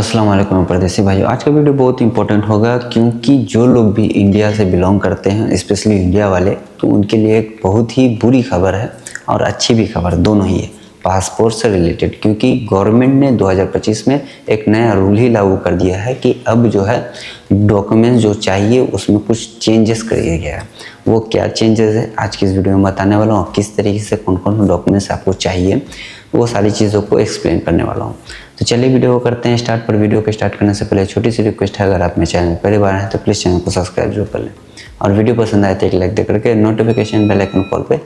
अस्सलाम वालेकुम परदेसी भाइयों। आज का वीडियो बहुत इंपॉर्टेंट होगा क्योंकि जो लोग भी इंडिया से बिलोंग करते हैं, स्पेशली इंडिया वाले, तो उनके लिए एक बहुत ही बुरी खबर है और अच्छी भी खबर, दोनों ही है पासपोर्ट से रिलेटेड। क्योंकि गवर्नमेंट ने 2025 में एक नया रूल ही लागू कर दिया है कि अब जो है डॉक्यूमेंट्स जो चाहिए उसमें कुछ चेंजेस कर दिया गया है। वो क्या चेंजेस है आज की इस वीडियो में बताने वाला हूँ। किस तरीके से कौन कौन डॉक्यूमेंट्स आपको चाहिए वो सारी चीज़ों को एक्सप्लेन करने वाला हूँ। तो चलिए वीडियो को करते हैं स्टार्ट। पर वीडियो को स्टार्ट करने से पहले छोटी सी रिक्वेस्ट है, अगर आप मेरे चैनल पहली बार हैं तो प्लीज़ चैनल को सब्सक्राइब जरूर कर लें और वीडियो पसंद आए तो एक लाइक दे करके नोटिफिकेशन बेल आइकन कॉल पे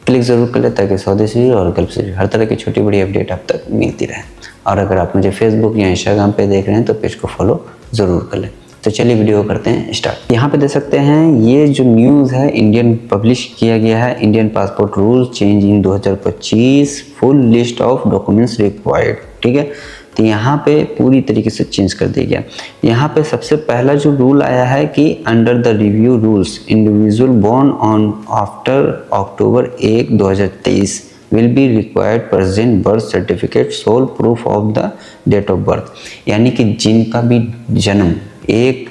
क्लिक ज़रूर कर ले ताकि स्वदेशी और गल्फ से हर तरह की छोटी बड़ी अपडेट आप तक मिलती रहे। और अगर आप मुझे फेसबुक या इंस्टाग्राम पे देख रहे हैं तो पेज को फॉलो ज़रूर कर लें। तो चलिए वीडियो करते हैं स्टार्ट। यहाँ पे देख सकते हैं ये जो न्यूज़ है इंडियन पब्लिश किया गया है, Indian passport rule change in 2025 full list of documents required. ठीक है, तो यहाँ पे पूरी तरीके से चेंज कर दिया गया। यहाँ पे सबसे पहला जो रूल आया है कि under the review rules individual born on after October 1, 2023 will be required present birth certificate sole proof of the date of birth। यानी कि जिनका भी जन्म 1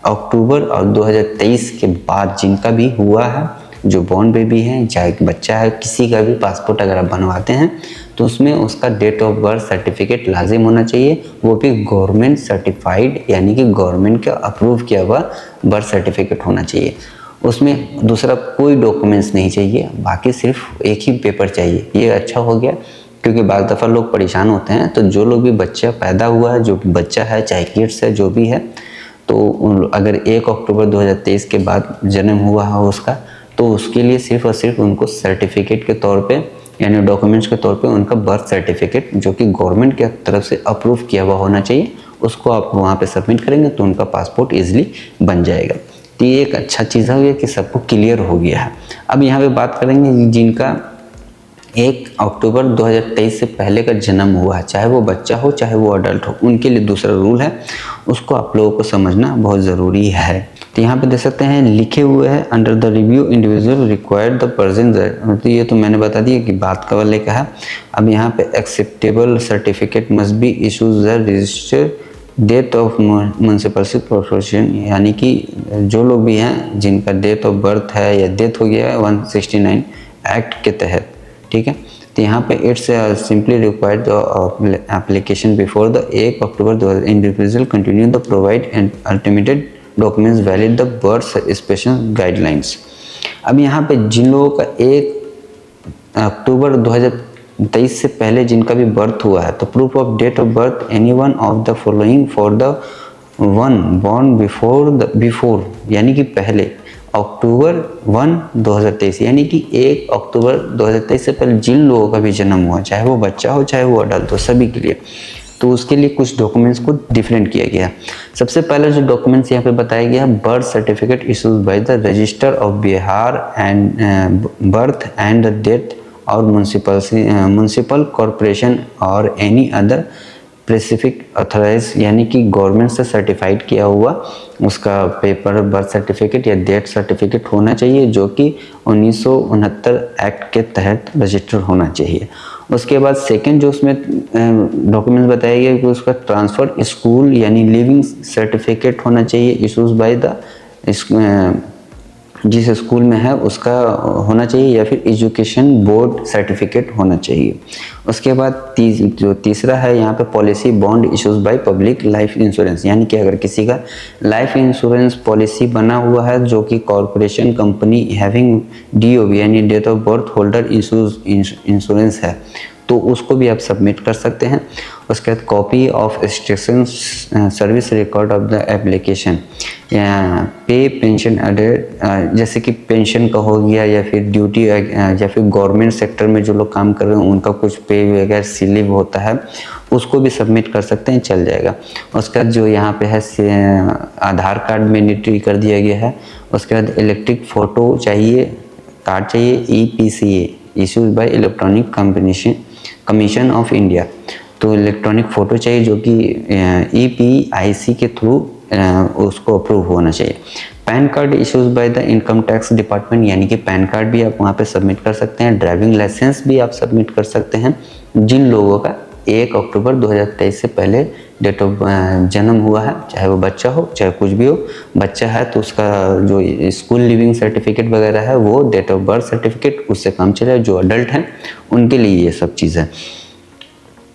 अक्टूबर और 2023 के बाद जिनका भी हुआ है, जो बॉर्न बेबी है चाहे बच्चा है, किसी का भी पासपोर्ट अगर आप बनवाते हैं तो उसमें उसका डेट ऑफ बर्थ सर्टिफिकेट लाजिम होना चाहिए, वो भी गवर्नमेंट सर्टिफाइड यानी कि गवर्नमेंट का अप्रूव किया हुआ बर्थ सर्टिफिकेट होना चाहिए। उसमें दूसरा कोई डॉक्यूमेंट्स नहीं चाहिए, बाकी सिर्फ एक ही पेपर चाहिए। ये अच्छा हो गया क्योंकि बाज़ दफ़ा लोग परेशान होते हैं। तो जो लोग भी बच्चा पैदा हुआ है, जो बच्चा है चाहे किड्स है जो भी है, तो अगर 1 अक्टूबर 2023 के बाद जन्म हुआ है उसका, तो उसके लिए सिर्फ और सिर्फ उनको सर्टिफिकेट के तौर पे यानी डॉक्यूमेंट्स के तौर पे उनका बर्थ सर्टिफिकेट जो कि गवर्नमेंट की तरफ से अप्रूव किया हुआ होना चाहिए, उसको आप वहाँ पे सबमिट करेंगे तो उनका पासपोर्ट ईजिली बन जाएगा। तो ये एक अच्छा चीज़ है कि सबको क्लियर हो गया है। अब यहाँ पे बात करेंगे जिनका 1 अक्टूबर 2023 से पहले का जन्म हुआ है, चाहे वो बच्चा हो चाहे वो अडल्ट हो, उनके लिए दूसरा रूल है, उसको आप लोगों को समझना बहुत ज़रूरी है। तो यहाँ पे देख सकते हैं लिखे हुए हैं under the review individual required the present. तो ये तो मैंने बता दिया कि बात का वाले का है। अब यहाँ पे acceptable certificate must be issues the registered date of municipal corporation. यानी कि जो लोग भी हैं जिनका डेट ऑफ बर्थ है या डेथ हो गया है 169 एक्ट के तहत, ठीक है, तो यहाँ पे it's simply required the application before the 1 October individual continue the provide and ultimated documents valid the birth special guidelines. अब यहाँ पे जिन लोगों का 1 अक्टूबर 2023 से पहले जिनका भी बर्थ हुआ है, तो proof of date of birth any one of the following for the one born before यानी कि पहले अक्टूबर 1, 2023 यानी कि 1 अक्टूबर 2023 से पहले जिन लोगों का भी जन्म हुआ, चाहे वो बच्चा हो चाहे वो अडल्ट हो, सभी के लिए, तो उसके लिए कुछ डॉक्यूमेंट्स को डिफरेंट किया गया। सबसे पहले जो डॉक्यूमेंट्स यहाँ पे बताया गया है, birth certificate issues by the register of Bihar and birth and the death और म्यूनसिपल कॉरपोरेशन और एनी अदर स्पेसिफिक अथॉराइज यानी कि गवर्नमेंट से सर्टिफाइड किया हुआ उसका पेपर बर्थ सर्टिफिकेट या डेथ सर्टिफिकेट होना चाहिए, जो कि 1969 एक्ट के तहत रजिस्टर होना चाहिए। उसके बाद सेकंड जो उसमें डॉक्यूमेंट्स बताया गया कि उसका ट्रांसफर स्कूल यानी लिविंग सर्टिफिकेट होना चाहिए इशूज बाय द जिस स्कूल में है उसका होना चाहिए, या फिर एजुकेशन बोर्ड सर्टिफिकेट होना चाहिए। उसके बाद जो तीसरा है यहाँ पे policy bond issues by public life insurance, यानी कि अगर किसी का लाइफ इंश्योरेंस पॉलिसी बना हुआ है जो कि कॉरपोरेशन कंपनी हैविंग DOB यानी date of birth holder issues insurance है, तो उसको भी आप सबमिट कर सकते हैं। उसके बाद copy of station service record of the application पे पेंशन अडेट, जैसे कि पेंशन का हो गया या फिर ड्यूटी या फिर गवर्नमेंट सेक्टर में जो लोग काम कर रहे हैं उनका कुछ पे वगैरह स्लिप होता है, उसको भी सबमिट कर सकते हैं, चल जाएगा। उसके बाद जो यहाँ पे है आधार कार्ड मैंडेटरी कर दिया गया है। उसके बाद इलेक्ट्रिक फ़ोटो चाहिए, कार्ड चाहिए, EPCA issues bye electronic commission of India, तो इलेक्ट्रॉनिक फ़ोटो चाहिए जो कि EPIC के थ्रू उसको अप्रूव होना चाहिए। Pan card issues by the income tax department, यानी कि पैन कार्ड भी आप वहाँ पे सबमिट कर सकते हैं। ड्राइविंग लाइसेंस भी आप सबमिट कर सकते हैं जिन लोगों का 1 अक्टूबर 2023 से पहले डेट ऑफ जन्म हुआ है, चाहे वो बच्चा हो चाहे कुछ भी हो। बच्चा है तो उसका जो स्कूल लिविंग सर्टिफिकेट वगैरह है वो डेट ऑफ बर्थ सर्टिफिकेट उससे काम चलेगा। जो अडल्ट हैं उनके लिए ये सब चीज़ है।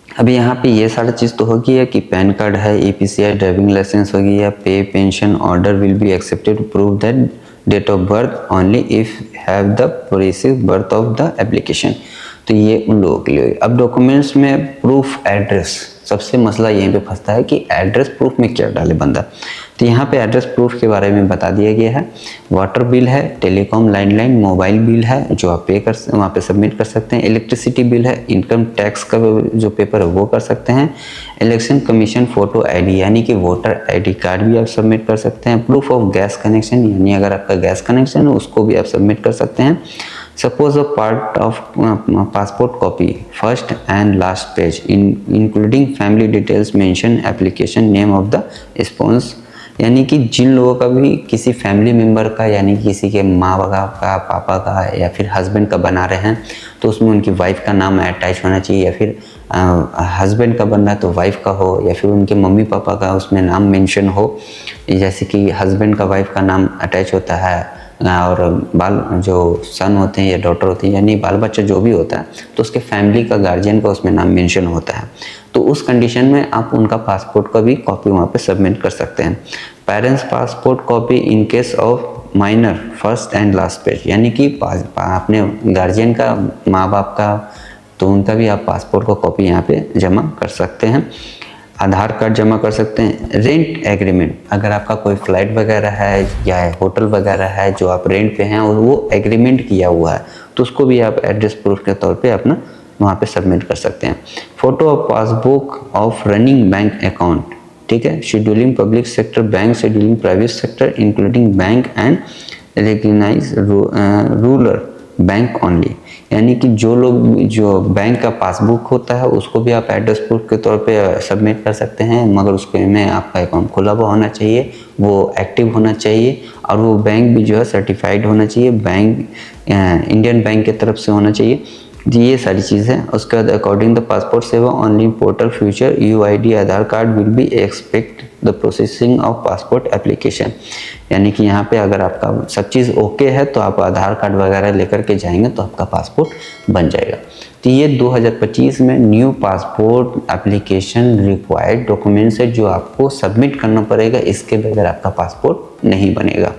अभी यहाँ पे ये सारा चीज़ तो होगी है कि पैन कार्ड है, EPCI ड्राइविंग लाइसेंस होगी, या pay pension order will be accepted to prove that date of birth only if have the previous birth of the application. तो ये उन लोगों के लिए। अब डॉक्यूमेंट्स में प्रूफ एड्रेस, सबसे मसला यहीं पे फंसता है कि एड्रेस प्रूफ में क्या डाले बंदा। तो यहाँ पे एड्रेस प्रूफ के बारे में बता दिया गया है। वाटर बिल है, टेलीकॉम लैंडलाइन मोबाइल बिल है जो आप पे कर वहाँ पे सबमिट कर सकते हैं। इलेक्ट्रिसिटी बिल है, इनकम टैक्स का जो पेपर है वो कर सकते हैं। इलेक्शन कमीशन फोटो ID यानी कि वोटर ID कार्ड भी आप सबमिट कर सकते हैं। प्रूफ ऑफ गैस कनेक्शन यानी अगर आपका गैस कनेक्शन है उसको भी आप सबमिट कर सकते हैं। Suppose a part of passport copy, first and last page, including family details mention application name of the spouse, यानी कि जिन लोगों का भी किसी फैमिली मेम्बर का यानी किसी के माँ बाप का, पापा का या फिर हस्बैंड का बना रहे हैं तो उसमें उनकी वाइफ का नाम अटैच होना चाहिए, या फिर हस्बैंड का बनना है तो वाइफ का हो, या फिर उनके मम्मी पापा का उसमें नाम मेंशन हो। जैसे कि हस्बैंड का वाइफ का नाम अटैच होता है और बाल जो सन होते हैं या डॉटर होती है यानी बाल बच्चा जो भी होता है तो उसके फैमिली का गार्जियन का उसमें नाम मेंशन होता है। तो उस कंडीशन में आप उनका पासपोर्ट का भी कॉपी वहाँ पे सबमिट कर सकते हैं। Parents passport copy in case of minor first and last page, यानी कि अपने गार्जियन का, माँ बाप का, तो उनका भी आप पासपोर्ट का कॉपी यहाँ पे जमा कर सकते हैं। आधार कार्ड जमा कर सकते हैं। रेंट एग्रीमेंट, अगर आपका कोई फ्लाइट वगैरह है या होटल वगैरह है जो आप रेंट पे हैं और वो एग्रीमेंट किया हुआ है तो उसको भी आप एड्रेस प्रूफ के तौर पे अपना वहाँ पे सबमिट कर सकते हैं। Photo of passbook of running bank account, ठीक है। Scheduling public sector bank, scheduling private sector including bank and recognise rural bank only, यानी कि जो बैंक का पासबुक होता है उसको भी आप एड्रेस प्रूफ के तौर पे सबमिट कर सकते हैं, मगर उसके में आपका अकाउंट खुला हुआ होना चाहिए, वो एक्टिव होना चाहिए और वो बैंक भी जो है सर्टिफाइड होना चाहिए, बैंक इंडियन बैंक की तरफ से होना चाहिए। ये सारी चीज़ है। उसके बाद अकॉर्डिंग द पासपोर्ट सेवा online portal future UID Aadhaar card will be expect the processing of passport application, यानी कि यहाँ पे अगर आपका सब चीज़ ओके है तो आप आधार कार्ड वगैरह लेकर के जाएंगे तो आपका पासपोर्ट बन जाएगा। तो ये 2025 में new passport application required documents है जो आपको सबमिट करना पड़ेगा, इसके बगैर आपका पासपोर्ट नहीं बनेगा।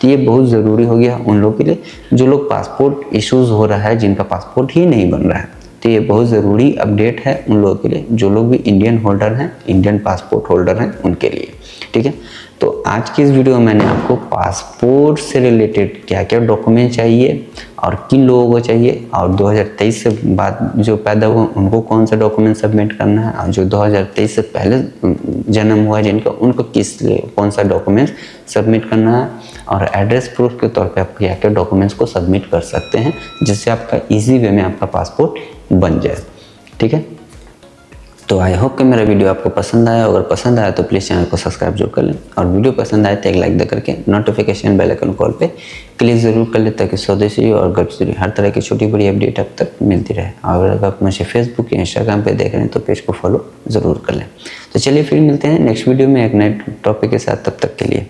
तो ये बहुत ज़रूरी हो गया उन लोगों के लिए जो लोग पासपोर्ट इश्यूज़ हो रहा है, जिनका पासपोर्ट ही नहीं बन रहा है। तो ये बहुत ज़रूरी अपडेट है उन लोगों के लिए जो लोग भी इंडियन होल्डर हैं, इंडियन पासपोर्ट होल्डर हैं उनके लिए, ठीक है। तो आज की इस वीडियो में मैंने आपको पासपोर्ट से रिलेटेड क्या क्या डॉक्यूमेंट चाहिए और किन लोगों को चाहिए और 2023 से बाद जो पैदा हुआ उनको कौन सा डॉक्यूमेंट सबमिट करना है, और जो 2023 से पहले जन्म हुआ है जिनका उनको किस लिए कौन सा डॉक्यूमेंट सबमिट करना है, और एड्रेस प्रूफ के तौर पे आप क्या क्या डॉक्यूमेंट्स को सबमिट कर सकते हैं जिससे आपका ईजी वे में आपका पासपोर्ट बन जाए, ठीक है। तो आई होप कि मेरा वीडियो आपको पसंद आया। अगर पसंद आया तो प्लीज़ चैनल को सब्सक्राइब जरूर कर लें, और वीडियो पसंद आए तो एक लाइक दे करके नोटिफिकेशन बेल आइकन कॉल पे क्लिक ज़रूर कर लें ताकि स्वदेशी और गर्भ से जुड़ी हर तरह की छोटी बड़ी अपडेट आप तक मिलती रहे। और अगर आप मुझे फेसबुक या इंस्टाग्राम पे देख रहे हैं तो पेज को फॉलो ज़रूर कर लें। तो चलिए फिर मिलते हैं नेक्स्ट वीडियो में एक नए टॉपिक के साथ, तब तक के लिए